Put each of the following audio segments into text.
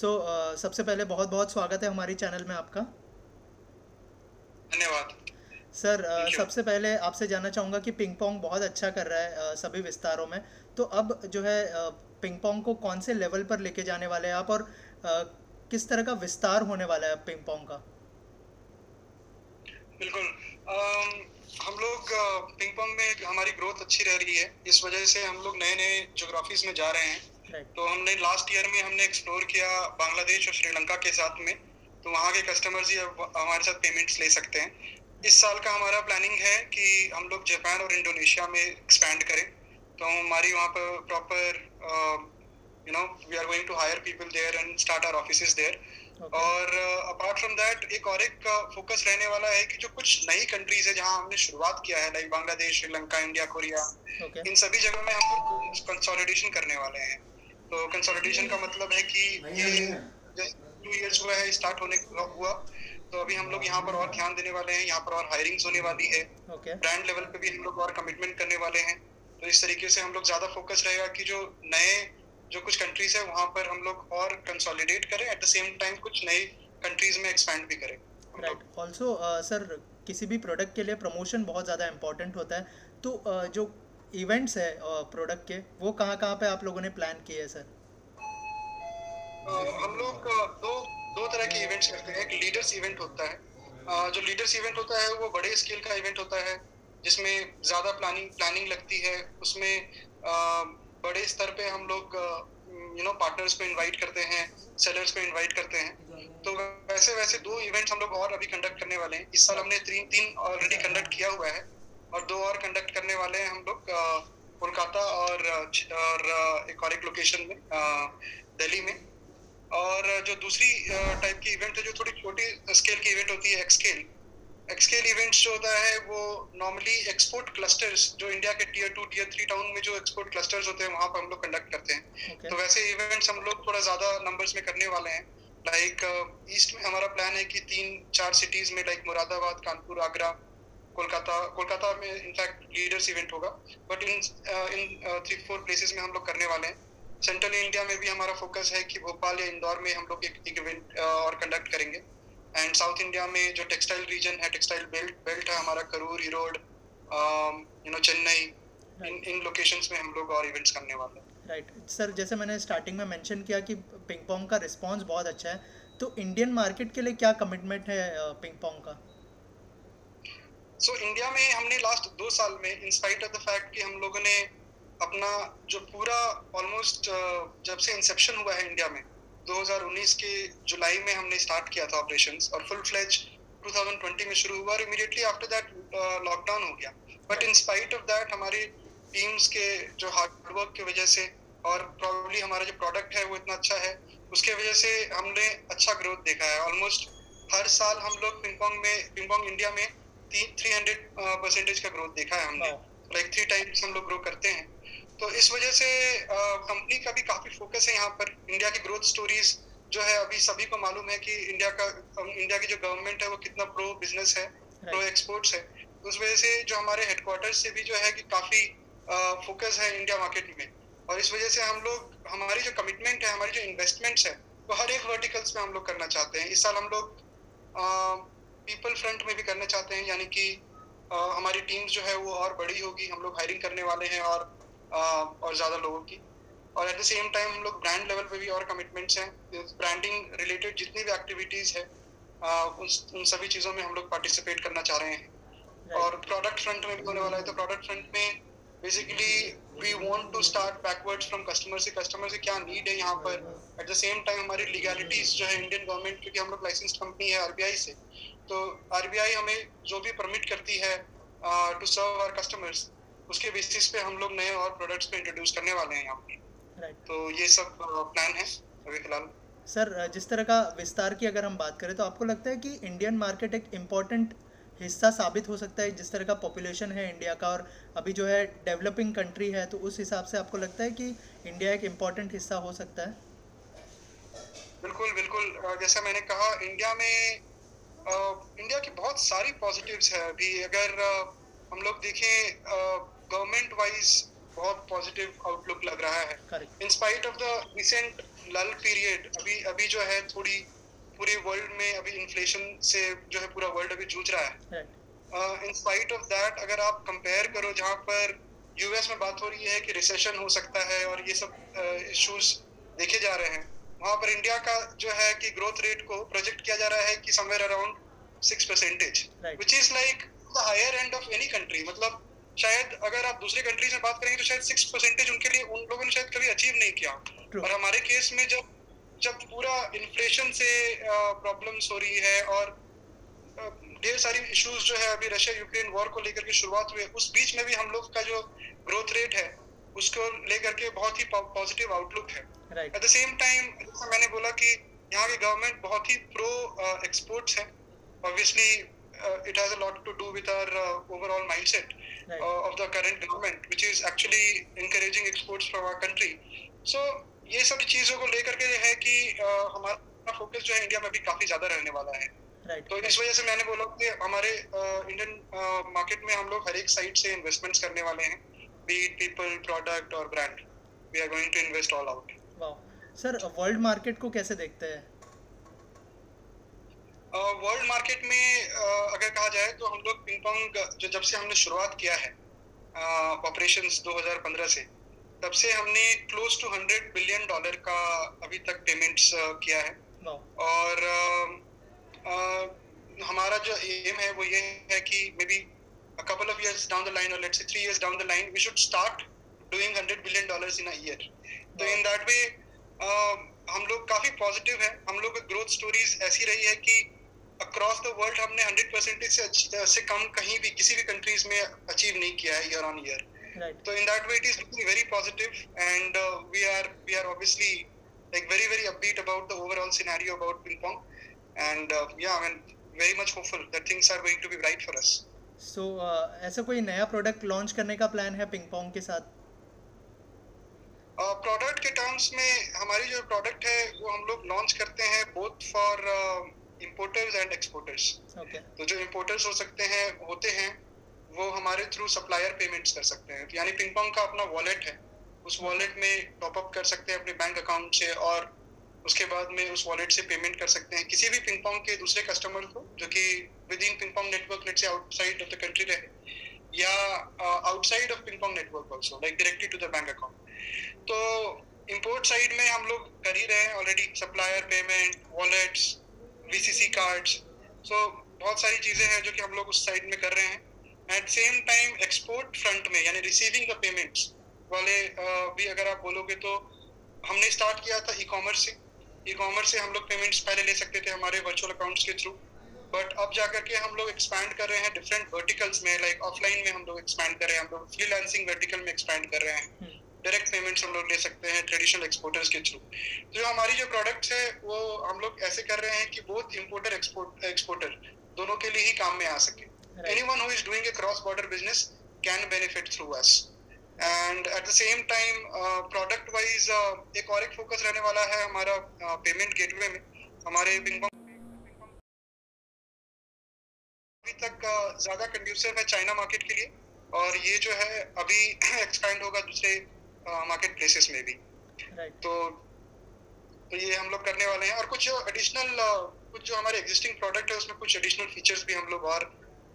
सबसे पहले बहुत बहुत स्वागत है हमारी चैनल में आपका। धन्यवाद। Sir, thank you. सबसे पहले आपसे जानना चाहूँगा कि पिंग पोंग बहुत अच्छा कर रहा है सभी विस्तारों में। तो अब जो है पिंग पोंग को कौन से लेवल पर लेके जाने वाले हैं आप, और किस तरह का विस्तार होने वाला है पिंग पोंग का? बिल्कुल। हम लोग पिंग पोंग में हमारी ग्रोथ अच्छी रह रही है, इस वजह से हम लोग नए नए जोग्राफीज में जा रहे हैं। राइट। तो हमने लास्ट ईयर में हमने एक्सप्लोर किया बांग्लादेश और श्रीलंका के साथ में। तो वहाँ के कस्टमर्स ही अब हमारे साथ पेमेंट्स ले सकते हैं। इस साल का हमारा प्लानिंग है कि हम लोग जापान और इंडोनेशिया में एक्सपैंड करें। तो हमारी वहाँ पर proper we are going to hire people there and start our offices there. Okay. और अपार्ट फ्रॉम दैट एक फोकस रहने वाला है कि जो कुछ नई कंट्रीज है जहां हमने शुरुआत किया है, like Bangladesh, Sri Lanka, India, Korea, okay. इन सभी जगह में हम लोग कंसोलिडेशन करने वाले हैं। तो कंसोलिडेशन का मतलब है कि ये 2 इयर्स हुआ है स्टार्ट होने हुआ। तो अभी हम लोग यहाँ पर और ध्यान देने वाले हैं, यहाँ पर और हायरिंग्स होने वाली है। ओके। ब्रांड लेवल पे भी हम लोग और कमिटमेंट करने वाले हैं। तो इस तरीके से हम लोग ज्यादा फोकस रहेगा कि जो कुछ कंट्रीज है वहां पर हम लोग और कंसोलिडेट करें, एट द सेम टाइम कुछ नई कंट्रीज में एक्सपैंड भी करें हम राइट। लोग। ऑल्सो सर, किसी भी प्रोडक्ट के लिए प्रमोशन बहुत ज़्यादा इम्पोर्टेंट होता है। तो जो इवेंट्स है प्रोडक्ट के, वो कहाँ कहाँ पे आप लोगों ने प्लान किए हैं सर? हम लोग दो दो तरह के इवेंट्स करते हैं। एक लीडर्स इवेंट होता है। जो लीडर्स इवेंट होता है वो बड़े स्केल का इवेंट होता है, जिसमें ज्यादा प्लानिंग प्लानिंग लगती है। उसमें बड़े स्तर पे हम लोग पार्टनर्स को इनवाइट करते हैं, सेलर्स को इनवाइट करते हैं। तो वैसे वैसे दो इवेंट्स हम लोग और अभी कंडक्ट करने वाले हैं। इस साल हमने तीन तीन ऑलरेडी कंडक्ट किया हुआ है, और दो और कंडक्ट करने वाले हैं हम लोग, कोलकाता और एक लोकेशन में, दिल्ली में। और जो दूसरी टाइप की इवेंट है जो थोड़ी छोटी स्केल की इवेंट होती है, एक्सकेल एक्सकेल इवेंट्स जो होता है वो नॉर्मली एक्सपोर्ट क्लस्टर्स, जो इंडिया के टीयर 2 टीयर 3 टाउन में जो एक्सपोर्ट क्लस्टर्स होते हैं वहां पर हम लोग कंडक्ट करते हैं। ओके। तो वैसे इवेंट्स हम लोग थोड़ा ज्यादा नंबर्स में करने वाले हैं। लाइक ईस्ट में हमारा प्लान है कि 3-4 सिटीज में, लाइक मुरादाबाद, कानपुर, आगरा, कोलकाता। कोलकाता में इनफैक्ट लीडर्स इवेंट होगा, बट इन इन 3-4 प्लेसेस में हम लोग करने वाले हैं। सेंट्रल इंडिया में भी हमारा फोकस है कि भोपाल या इंदौर में हम लोग एक इवेंट और कंडक्ट करेंगे। एंड साउथ इंडिया में जो टेक्सटाइल रीजन है, टेक्सटाइल बेल्ट बेल्ट है हमारा, Karur, Erode, Chennai, in right. In locations में हम लोग और इवेंट्स करने वाले हैं। राइट सर, जैसे मैंने स्टार्टिंग में मेंशन किया कि पिंग पोंग का रिस्पांस बहुत अच्छा है, तो इंडियन मार्केट के लिए क्या कमिटमेंट है पिंग पोंग का? सो इंडिया में हमने लास्ट 2 साल में, in spite of the fact कि हम लोगों ने अपना जो पूरा ऑलमोस्ट जब से इंसेप्शन हुआ है इंडिया में, 2019 के जुलाई में हमने स्टार्ट किया था ऑपरेशंस, और फुल फ्लेज 2020 में शुरू हुआ, और इमीडिएटली आफ्टर दैट लॉकडाउन हो गया। But in spite of that हमारी टीम्स के जो हार्डवर्क की वजह से, और प्रॉब्ली हमारा जो प्रोडक्ट है वो इतना अच्छा है, उसके वजह से हमने अच्छा ग्रोथ देखा है। ऑलमोस्ट हर साल हम लोग पिंग पोंग इंडिया में 300% का ग्रोथ देखा है हमने। वाह। लाइक 3 टाइम्स हम लोग ग्रो करते हैं। तो इस वजह से कंपनी का भी काफी फोकस है यहाँ पर। इंडिया की ग्रोथ स्टोरीज जो है, अभी सभी को मालूम है कि इंडिया की जो गवर्नमेंट है वो कितना प्रो बिजनेस है, प्रो राइट। एक्सपोर्ट्स है। उस वजह से जो हमारे हेडक्वार्टर से भी जो है कि काफी फोकस है इंडिया मार्केट में। और इस वजह से हम लोग, हमारी जो कमिटमेंट है, हमारी जो इन्वेस्टमेंट्स है, वो हर एक वर्टिकल्स में हम लोग करना चाहते हैं। इस साल हम लोग पीपल फ्रंट में भी करना चाहते हैं, यानी कि हमारी टीम्स जो है वो और बड़ी होगी। हम लोग हायरिंग करने वाले हैं और ज़्यादा लोगों की। और एट द सेम टाइम हम लोग ब्रांड लेवल पे भी और कमिटमेंट्स हैं। ब्रांडिंग रिलेटेड जितनी भी एक्टिविटीज़ है, उन सभी चीज़ों में हम लोग पार्टिसिपेट करना चाह रहे हैं। और राइट। प्रोडक्ट फ्रंट में भी होने वाला है। तो प्रोडक्ट फ्रंट में basically we want to start backwards from customer से क्या नीड है यहाँ पर। एट द सेम टाइम हमारी लीगैलिटीज जो है इंडियन गवर्नमेंट, क्योंकि हम लोग लाइसेंस्ड कंपनी है आरबीआई से, तो आरबीआई हमें जो भी परमिट करती है टू सर्व आवर कस्टमर्स, उसके बेसिस पे हम लोग नए और प्रोडक्ट्स पे इंट्रोड्यूस करने वाले हैं यहाँ पर। राइट। तो ये सब प्लान है अभी फिलहाल। सर, जिस तरह का विस्तार की अगर हम बात करें, तो आपको लगता है कि इंडियन मार्केट एक इम्पॉर्टेंट हिस्सा साबित हो सकता है, जिस तरह का पॉपुलेशन है इंडिया का, और अभी जो है डेवलपिंग कंट्री है, तो उस हिसाब से आपको लगता है कि इंडिया एक इम्पॉर्टेंट हिस्सा हो सकता है? बिल्कुल बिल्कुल। जैसा मैंने कहा, इंडिया की बहुत सारी पॉजिटिव्स है। अभी अगर हम लोग देखें, गवर्नमेंट वाइज बहुत पॉजिटिव आउटलुक लग रहा है। Correct. In spite of the recent लल पीरियड अभी अभी जो है थोड़ी पूरे वर्ल्ड में अभी इन्फ्लेशन से जो है पूरा वर्ल्ड अभी जूझ रहा है। Right. In spite of that अगर आप कंपेयर करो जहाँ पर यूएस में बात हो रही है कि रिसेशन हो सकता है और ये सब इश्यूज देखे जा रहे हैं, वहाँ पर इंडिया का जो है कि ग्रोथ रेट को प्रोजेक्ट किया जा रहा है कि somewhere around 6%, right. Which is like the higher end of any country. मतलब शायद अगर आप दूसरे कंट्रीज में बात करेंगे तो शायद 6% उनके लिए उन लोगों ने शायद कभी अचीव नहीं किया। ट्रू। और हमारे केस में जब जब पूरा इन्फ्लेशन से प्रॉब्लम्स हो रही है और ढेर सारी इश्यूज जो है अभी रशिया यूक्रेन वॉर को लेकर के शुरुआत हुई है, उस बीच में भी हम लोग का जो ग्रोथ रेट है उसको लेकर के बहुत ही पॉजिटिव आउटलुक है। Right. Eight the same time जैसा मैंने बोला कि यहाँ की गवर्नमेंट बहुत ही प्रो एक्सपोर्ट्स है। Obviously it has a lot to do with our overall mindset Right. of the current government, which is actually encouraging exports from our country. So ये सब चीजों को लेकर के है कि हमारा फोकस जो है इंडिया में भी काफी ज्यादा रहने वाला है। Right. तो इस वजह से मैंने बोला कि हमारे इंडियन मार्केट में हम लोग हर एक साइड से इन्वेस्टमेंट्स करने वाले हैं, be it people, product और brand. We are going to invest all out. वाह सर, वर्ल्ड मार्केट को कैसे देखते हैं? वर्ल्ड मार्केट में अगर कहा जाए तो हम लोग पिंग पोंग जो जब से हमने शुरुआत किया है ऑपरेशंस 2015 से, तब से हमने क्लोज टू $100 बिलियन का अभी तक पेमेंट्स किया है। और हमारा जो एम है वो ये है कि may be a couple of years down the line or let's say 3 years down the line we should start doing $100 billion in a year. तो in that way हम लोग काफी पॉजिटिव है। हम लोग की ग्रोथ स्टोरीज ऐसी रही है कि अक्रॉस द वर्ल्ड हमने 100% से कम कहीं भी किसी भी कंट्रीज में अचीव नहीं किया है ईयर ऑन ईयर। तो in that way it is looking very positive and we are obviously like very upbeat about the overall scenario about ping pong and yeah I am very much hopeful that things are going to be bright for us. So ऐसा कोई नया product launch करने का plan है ping pong के साथ? Product के terms में हमारी जो प्रोडक्ट है वो हम लोग लॉन्च करते हैं both for importers and exporters. तो जो इंपोर्टर्स होते हैं वो हमारे थ्रू सप्लायर पेमेंट्स कर सकते हैं। यानी पिंग पोंग का अपना वॉलेट है, उस वॉलेट में टॉप अप कर सकते हैं अपने बैंक अकाउंट से और उसके बाद में उस वॉलेट से पेमेंट कर सकते हैं किसी भी पिंग पोंग के दूसरे कस्टमर को जो कि within ping pong network let's से आउटसाइड ऑफ द कंट्री रहे या outside of ping pong network also like directly to the bank account. तो इंपोर्ट साइड में हम लोग कर ही रहे हैं already, supplier payment, wallets, VCC cards, so बहुत सारी चीजें हैं जो कि हम लोग उस साइड में कर रहे हैं। At same time export front में यानी रिसीविंग द पेमेंट्स वाले भी अगर आप बोलोगे तो हमने स्टार्ट किया था ई कॉमर्स से। ई कॉमर्स से हम लोग पेमेंट्स पहले ले सकते थे हमारे वर्चुअल अकाउंट्स के थ्रू, बट अब जाकर के हम लोग एक्सपैंड कर रहे हैं डिफरेंट वर्टिकल्स में, लाइक ऑफलाइन में हम लोग एक्सपैंड कर रहे हैं, हम लोग फ्रीलांसिंग वर्टिकल में एक्सपैंड कर रहे हैं, डायरेक्ट पेमेंट्स हम लोग ले सकते हैं ट्रेडिशनल एक्सपोर्टर्स के थ्रू। तो हमारी जो प्रोडक्ट्स है वो हम लोग ऐसे कर रहे हैं कि बोथ इंपोर्टर एक्सपोर्टर दोनों के लिए ही काम में आ सके। Anyone who is doing a cross border business can benefit through us. And eight the same time product wise एक और एक फोकस रहने वाला है हमारा पेमेंट गेटवे में। हमारे पिंग पोंग अभी तक ज्यादा कंड्यूसिव है चाइना मार्केट के लिए और ये जो है अभी एक्सपैंड होगा दूसरे मार्केट प्लेसेस में भी। तो ये हम लोग करने वाले हैं और कुछ एडिशनल कुछ जो हमारे एग्जिस्टिंग प्रोडक्ट है उसमें कुछ एडिशनल फीचर्स भी हम लोग और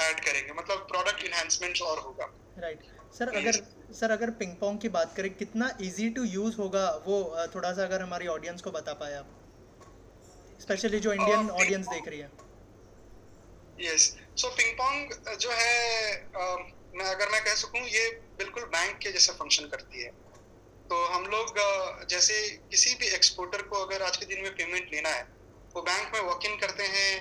ऐड करेंगे, मतलब प्रोडक्ट एनहांसमेंट्स और होगा। राइट सर, अगर पिंग पोंग की बात करें कितना इजी टू यूज होगा वो थोड़ा सा अगर हमारी ऑडियंस को बता पाए आप, स्पेशली जो इंडियन ऑडियंस देख रही है। यस, सो पिंग पोंग जो है अगर मैं कह सकूं ये बिल्कुल बैंक के जैसा फंक्शन करती है। तो हम लोग जैसे किसी भी एक्सपोर्टर को अगर आज के दिन में पेमेंट लेना है वो बैंक में वॉक इन करते हैं,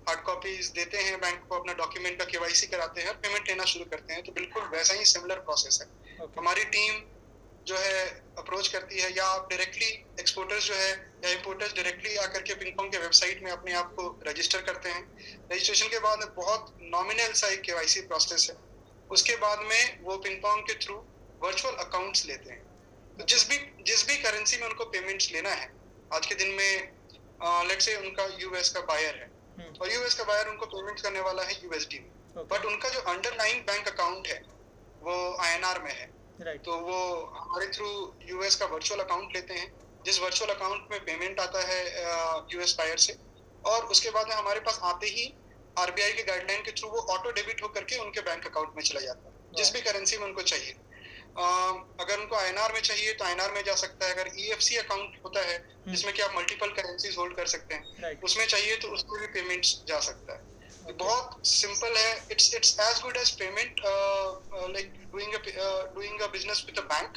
हार्ड कॉपीज देते हैं बैंक को, अपना डॉक्यूमेंट का केवाईसी कराते हैं और पेमेंट लेना शुरू करते हैं। तो बिल्कुल वैसा ही सिमिलर प्रोसेस है। हमारी टीम जो है अप्रोच करती है या आप डायरेक्टली एक्सपोर्टर्स जो है या इंपोर्टर्स डायरेक्टली आकर के पिंग पोंग के वेबसाइट में अपने आप को रजिस्टर करते हैं। रजिस्ट्रेशन के बाद बहुत नॉमिनल सा एक केवाईसी प्रोसेस है, उसके बाद में वो पिंग पोंग के थ्रू वर्चुअल अकाउंट्स लेते हैं। तो जिस भी करेंसी में उनको पेमेंट्स लेना है आज के दिन में, लेट्स से उनका यूएस का बायर है और यूएस का बायर उनको पेमेंट करने वाला है यूएसडी में, बट उनका जो अंडरलाइंग बैंक अकाउंट है वो आईएनआर में है। तो वो हमारे थ्रू यूएस का वर्चुअल अकाउंट लेते हैं जिस वर्चुअल अकाउंट में पेमेंट आता है यूएस बायर से, और उसके बाद में हमारे पास आते ही आरबीआई के गाइडलाइन के थ्रू वो ऑटो डेबिट होकर के उनके बैंक अकाउंट में चला जाता है जिस भी करेंसी में उनको चाहिए। अगर उनको आईएनआर में चाहिए तो आईएनआर में जा सकता है। अगर ईएफसी अकाउंट होता है जिसमें कि आप मल्टीपल करेंसीज होल्ड कर सकते हैं, उसमें चाहिए तो उसको भी पेमेंट्स जा सकता है। बहुत सिंपल है। It's as good as payment like doing a business with a bank,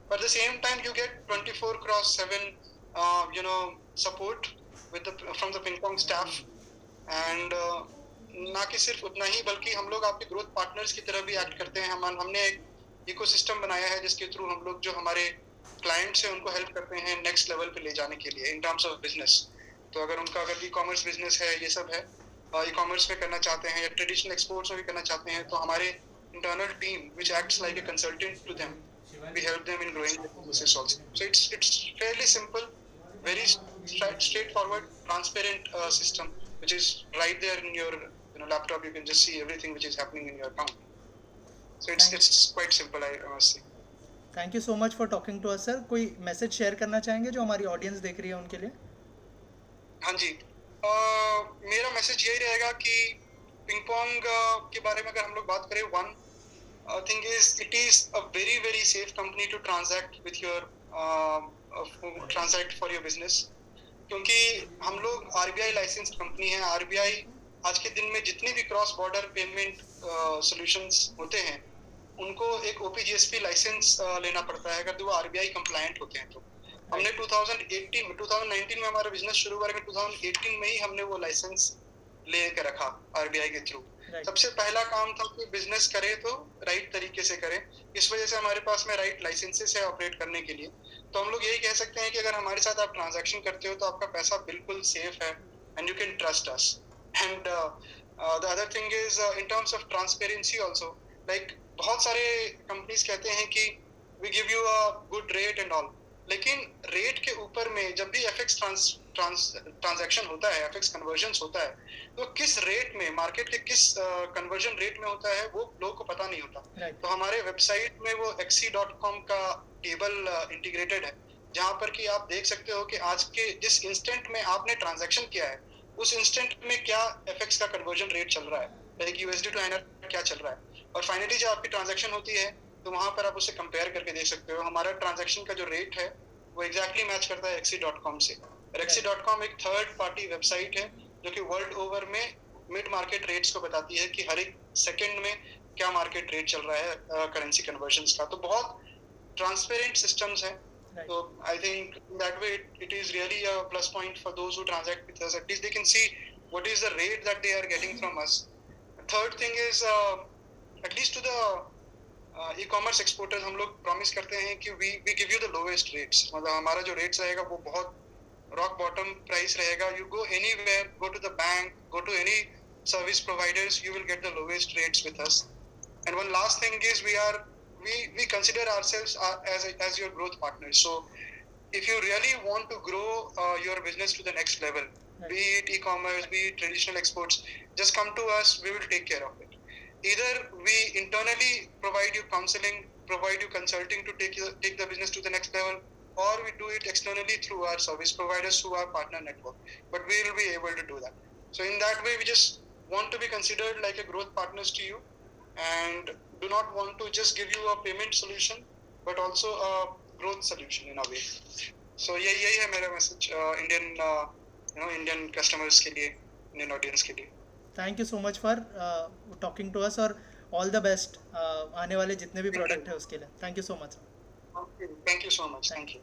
but at the same time you get 24/7 support from the Pingpong staff, and ना कि सिर्फ उतना ही बल्कि हम लोग आपके ग्रोथ पार्टनर्स की तरह भी एक्ट करते हैं। हमने एक इकोसिस्टम बनाया है जिसके थ्रू हम लोग जो हमारे क्लाइंट्स हैं उनको हेल्प करते हैं नेक्स्ट लेवल पे ले जाने के लिए इन टर्म्स ऑफ बिजनेस। तो अगर ई कॉमर्स बिजनेस है, ये सब है, ई कॉमर्स में करना चाहते हैं या ट्रेडिशनल एक्सपोर्ट्स में भी करना चाहते हैं, तो हमारे internal team which acts like a consultant to them, we help them in growing their businesses also. So it's fairly simple, very straightforward, transparent system, which is right there in your laptop. You can just see everything which is happening in your account. So it's quite simple, I must say. Thank you so much for talking to us sir. कोई message share करना चाहेंगे जो हमारी audience देख रही है उनके लिए? हाँ जी, मेरा मैसेज यही रहेगा कि पिंगपोंग के बारे में अगर हम लोग बात करें, one thing is it is a very safe company to transact with your transact for your business, क्योंकि हम लोग आरबीआई लाइसेंस्ड कंपनी है। आरबीआई आज के दिन में जितने भी क्रॉस बॉर्डर पेमेंट सॉल्यूशंस होते हैं उनको एक ओपीजीएसपी लाइसेंस लेना पड़ता है अगर वो आरबीआई कंप्लायंट होते हैं। तो हमने 2019 में हमारा बिजनेस शुरू हुआ, 2018 में ही हमने वो लाइसेंस लेकर रखा आरबीआई के थ्रू। सबसे पहला काम था कि बिजनेस करे तो राइट तरीके से करें। इस वजह से हमारे पास में राइट लाइसेंसेस है ऑपरेट करने के लिए। तो हम लोग यही कह सकते हैं कि अगर हमारे साथ आप ट्रांजैक्शन करते हो तो आपका पैसा बिल्कुल सेफ है and you can trust us. And the other thing is in terms of transparency also, like बहुत सारे कंपनीज कहते हैं कि we give you a good rate and all, लेकिन रेट के ऊपर में जब भी एफएक्स ट्रांजैक्शन होता है, एफएक्स कन्वर्जन्स होता है, तो किस रेट में, मार्केट के किस कन्वर्जन रेट में होता है वो लोगों को पता नहीं होता। तो हमारे वेबसाइट में वो XC.com का टेबल इंटीग्रेटेड है जहां पर कि आप देख सकते हो कि आज के जिस इंस्टेंट में आपने ट्रांजैक्शन किया है उस इंस्टेंट में क्या एफएक्स का कन्वर्जन रेट चल रहा है, लाइक यूएसडी टू INR क्या चल रहा है, और फाइनली जब आपकी ट्रांजैक्शन होती है तो वहां पर आप उसे कंपेयर करके देख सकते हो। हमारा ट्रांजैक्शन का जो रेट है वो एग्जैक्टली मैच करता है XC.com से। और XC.com एक थर्ड पार्टी वेबसाइट है जो कि वर्ल्ड ओवर में मिड मार्केट रेट्स को बताती है कि हर एक सेकंड में क्या मार्केट रेट चल रहा है करेंसी कन्वर्जन्स का। तो बहुत ट्रांसपेरेंट सिस्टम्स हैं। तो I think that way it is really a plus point for those who transact with us. At least they can see what is the rate that they are getting from us. Third thing is at least to the e commerce exporters हम लोग promise करते हैं कि we give you the lowest rates. मतलब हमारा जो rates रहेगा वो बहुत रॉक बॉटम प्राइस रहेगा। You go anywhere, go to the bank, go to any service providers, you will get the lowest rates with us. And one last thing is we consider ourselves as your growth partners. So if you really want to grow your business to the next level, be it e-commerce, be it traditional exports, just come to us, we will take care of it. Either we internally provide you counseling, provide you consulting to take the business to the next level, or we do it externally through our service providers, through our partner network. But we will be able to do that. So in that way, we just want to be considered like a growth partners to you, and do not want to just give you a payment solution, but also a growth solution in a way. So यही है मेरा message Indian customers के लिए, Indian audience के लिए। Thank you so much for talking to us, और all the best आने वाले जितने भी प्रोडक्ट है उसके लिए। Thank you so much. Thank you so much. Thank you.